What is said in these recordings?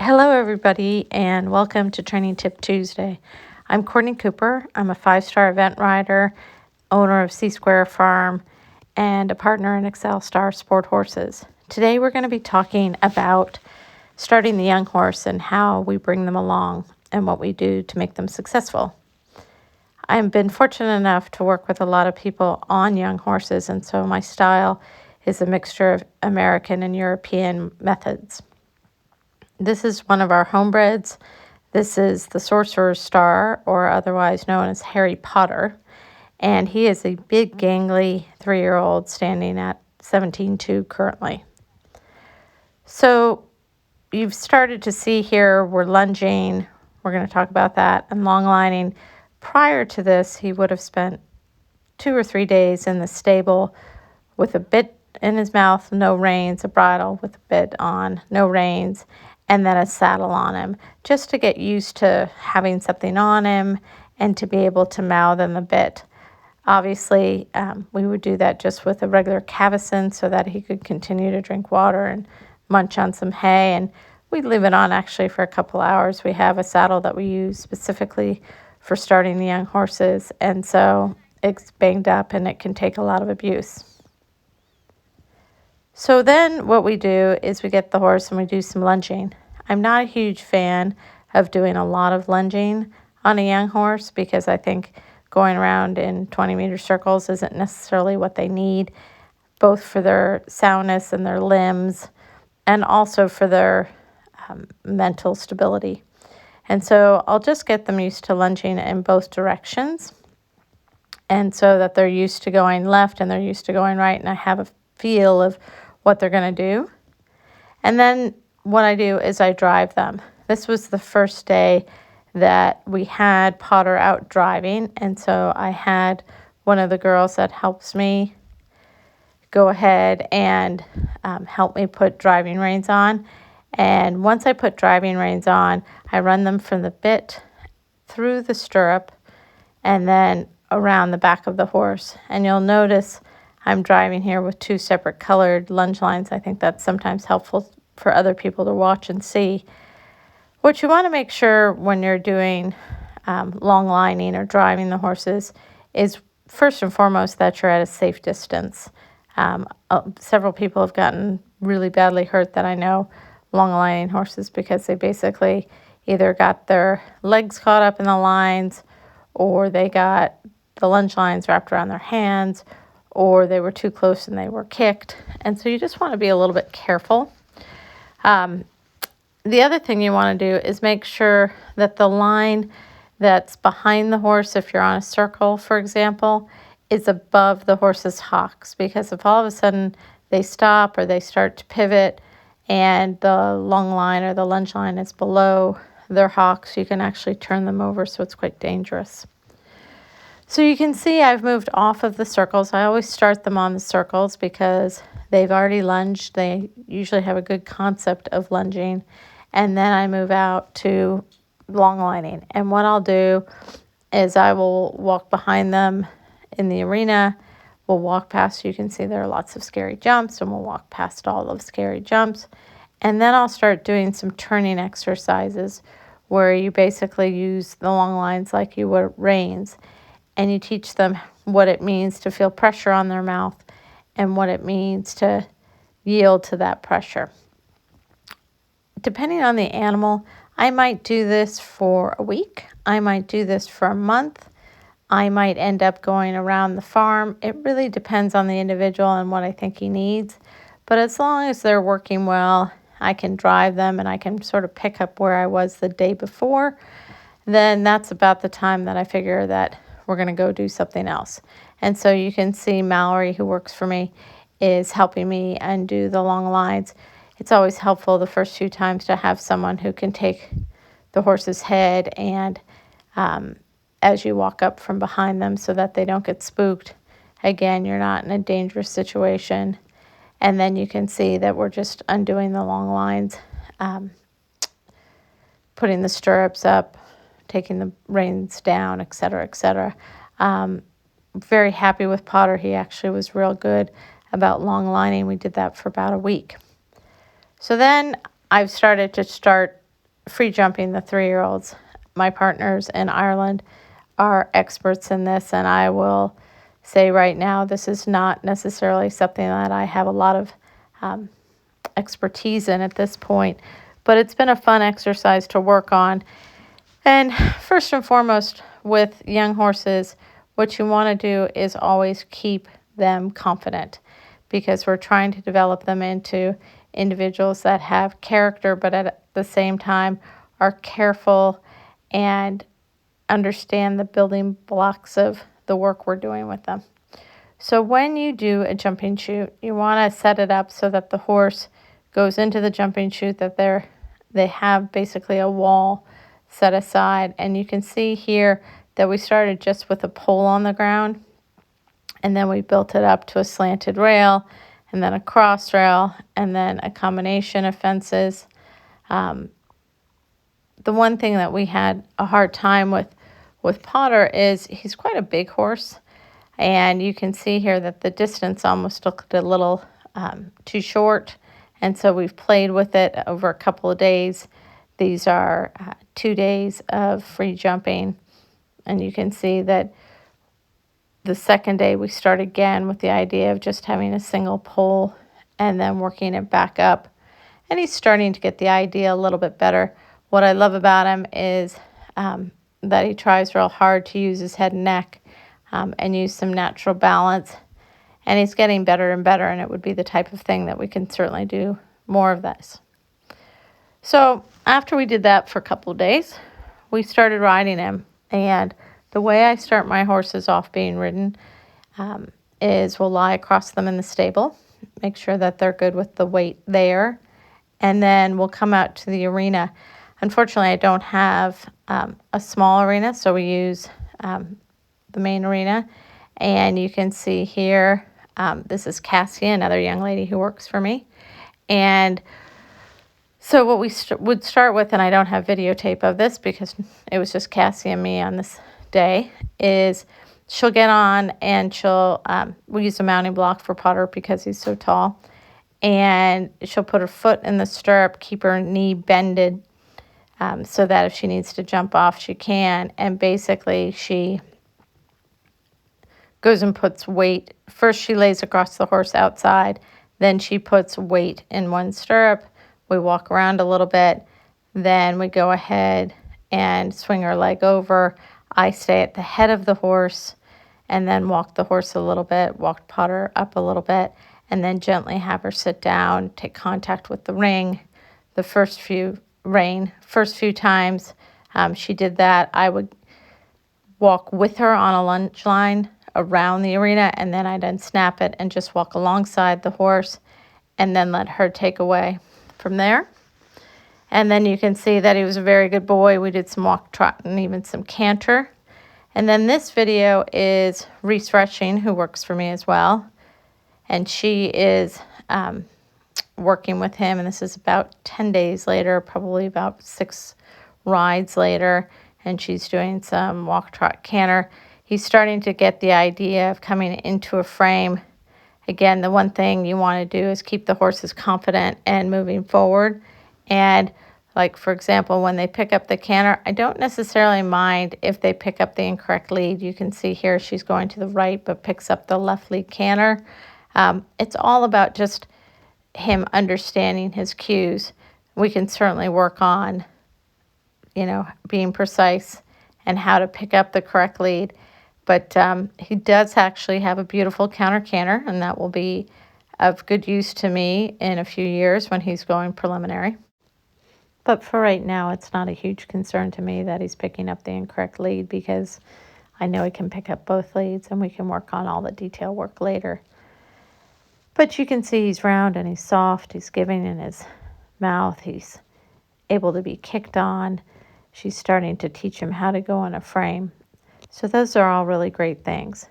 Hello, everybody, and welcome to Training Tip Tuesday. I'm Courtney Cooper. I'm a 5-star event rider, owner of C Square Farm, and a partner in Excel Star Sport Horses. Today, we're going to be talking about starting the young horse and how we bring them along and what we do to make them successful. I've been fortunate enough to work with a lot of people on young horses, and so my style is a mixture of American and European methods. This is one of our homebreds. This is the Sorcerer's Star, or otherwise known as Harry Potter. And he is a big, gangly 3-year-old standing at 17.2 currently. So you've started to see here we're lunging. We're going to talk about that. And long lining. Prior to this, he would have spent 2 or 3 days in the stable with a bit in his mouth, no reins, a bridle with a bit on, no reins, and then a saddle on him, just to get used to having something on him and to be able to mouth in the bit. Obviously, we would do that just with a regular cavesson so that he could continue to drink water and munch on some hay, and we'd leave it on actually for a couple hours. We have a saddle that we use specifically for starting the young horses, and so it's banged up and it can take a lot of abuse. So then what we do is we get the horse and we do some lunging. I'm not a huge fan of doing a lot of lunging on a young horse because I think going around in 20-meter circles isn't necessarily what they need, both for their soundness and their limbs and also for their mental stability. And so I'll just get them used to lunging in both directions, and so that they're used to going left and they're used to going right, and I have a feel of what they're going to do. And then what I do is I drive them. This was the first day that we had Potter out driving, and so I had one of the girls that helps me go ahead and help me put driving reins on. And once I put driving reins on, I run them from the bit through the stirrup and then around the back of the horse. And you'll notice I'm driving here with 2 separate colored lunge lines. I think that's sometimes helpful for other people to watch and see. What you want to make sure when you're doing long lining or driving the horses is first and foremost that you're at a safe distance. Several people have gotten really badly hurt that I know long lining horses because they basically either got their legs caught up in the lines, or they got the lunge lines wrapped around their hands, or they were too close and they were kicked. And so you just want to be a little bit careful. The other thing you want to do is make sure that the line that's behind the horse, if you're on a circle, for example, is above the horse's hocks. Because if all of a sudden they stop or they start to pivot and the long line or the lunge line is below their hocks, you can actually turn them over, so it's quite dangerous. So you can see I've moved off of the circles. I always start them on the circles because they've already lunged. They usually have a good concept of lunging. And then I move out to long lining. And what I'll do is I will walk behind them in the arena. We'll walk past, you can see there are lots of scary jumps, and we'll walk past all of scary jumps. And then I'll start doing some turning exercises where you basically use the long lines like you would reins. And you teach them what it means to feel pressure on their mouth and what it means to yield to that pressure. Depending on the animal, I might do this for a week. I might do this for a month. I might end up going around the farm. It really depends on the individual and what I think he needs. But as long as they're working well, I can drive them and I can sort of pick up where I was the day before. Then that's about the time that I figure that we're going to go do something else. And so you can see Mallory, who works for me, is helping me undo the long lines. It's always helpful the first few times to have someone who can take the horse's head and as you walk up from behind them so that they don't get spooked. Again, you're not in a dangerous situation. And then you can see that we're just undoing the long lines, putting the stirrups up, taking the reins down, etc., etc. Very happy with Potter. He actually was real good about long lining. We did that for about a week. So then I've started free jumping the 3-year-olds. My partners in Ireland are experts in this, and I will say right now this is not necessarily something that I have a lot of expertise in at this point, but it's been a fun exercise to work on. And first and foremost, with young horses, what you want to do is always keep them confident, because we're trying to develop them into individuals that have character, but at the same time are careful and understand the building blocks of the work we're doing with them. So when you do a jumping chute, you want to set it up so that the horse goes into the jumping chute, that they have basically a wall set aside. And you can see here that we started just with a pole on the ground, and then we built it up to a slanted rail, and then a cross rail, and then a combination of fences. The one thing that we had a hard time with Potter is he's quite a big horse, and you can see here that the distance almost looked a little too short, and so we've played with it over a couple of days. These are 2 days of free jumping, and you can see that the second day we start again with the idea of just having a single pole and then working it back up. And he's starting to get the idea a little bit better. What I love about him is that he tries real hard to use his head and neck and use some natural balance. And he's getting better and better, and it would be the type of thing that we can certainly do more of this. So after we did that for a couple of days, we started riding him. And the way I start my horses off being ridden is we'll lie across them in the stable, make sure that they're good with the weight there, and then we'll come out to the arena. Unfortunately, I don't have a small arena, so we use the main arena. And you can see here, this is Cassie, another young lady who works for me. And so what we would start with, and I don't have videotape of this because it was just Cassie and me on this day, is she'll get on and we use a mounting block for Potter because he's so tall. And she'll put her foot in the stirrup, keep her knee bended so that if she needs to jump off, she can. And basically she goes and puts weight. First she lays across the horse outside, then she puts weight in one stirrup. We walk around a little bit, then we go ahead and swing her leg over. I stay at the head of the horse and then walk the horse a little bit, walk Potter up a little bit, and then gently have her sit down, take contact with the ring. The first few times she did that, I would walk with her on a lunge line around the arena, and then I'd unsnap it and just walk alongside the horse and then let her take away from there. And then you can see that he was a very good boy. We did some walk, trot, and even some canter. And then this video is Reese Rushing, who works for me as well. And she is working with him, and this is about 10 days later, probably about 6 rides later, and she's doing some walk, trot, canter. He's starting to get the idea of coming into a frame. Again, the one thing you want to do is keep the horses confident and moving forward. And like, for example, when they pick up the canter, I don't necessarily mind if they pick up the incorrect lead. You can see here she's going to the right but picks up the left lead canter. It's all about just him understanding his cues. We can certainly work on, being precise and how to pick up the correct lead. But he does actually have a beautiful counter canter, and that will be of good use to me in a few years when he's going preliminary. But for right now, it's not a huge concern to me that he's picking up the incorrect lead, because I know he can pick up both leads and we can work on all the detail work later. But you can see he's round and he's soft. He's giving in his mouth. He's able to be kicked on. She's starting to teach him how to go in a frame. So those are all really great things.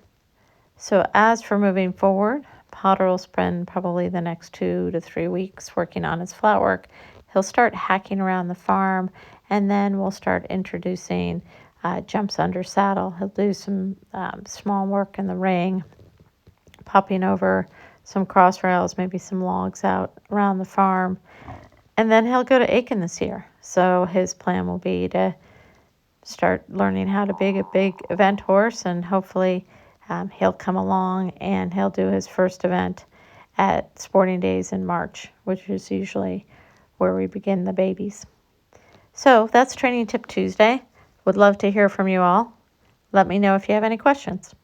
So as for moving forward, Potter will spend probably the next 2 to 3 weeks working on his flat work. He'll start hacking around the farm, and then we'll start introducing jumps under saddle. He'll do some small work in the ring, popping over some cross rails, maybe some logs out around the farm. And then he'll go to Aiken this year. So his plan will be to start learning how to be a big event horse, and hopefully he'll come along and he'll do his first event at Sporting Days in March, which is usually where we begin the babies. So that's Training Tip Tuesday. Would love to hear from you all. Let me know if you have any questions.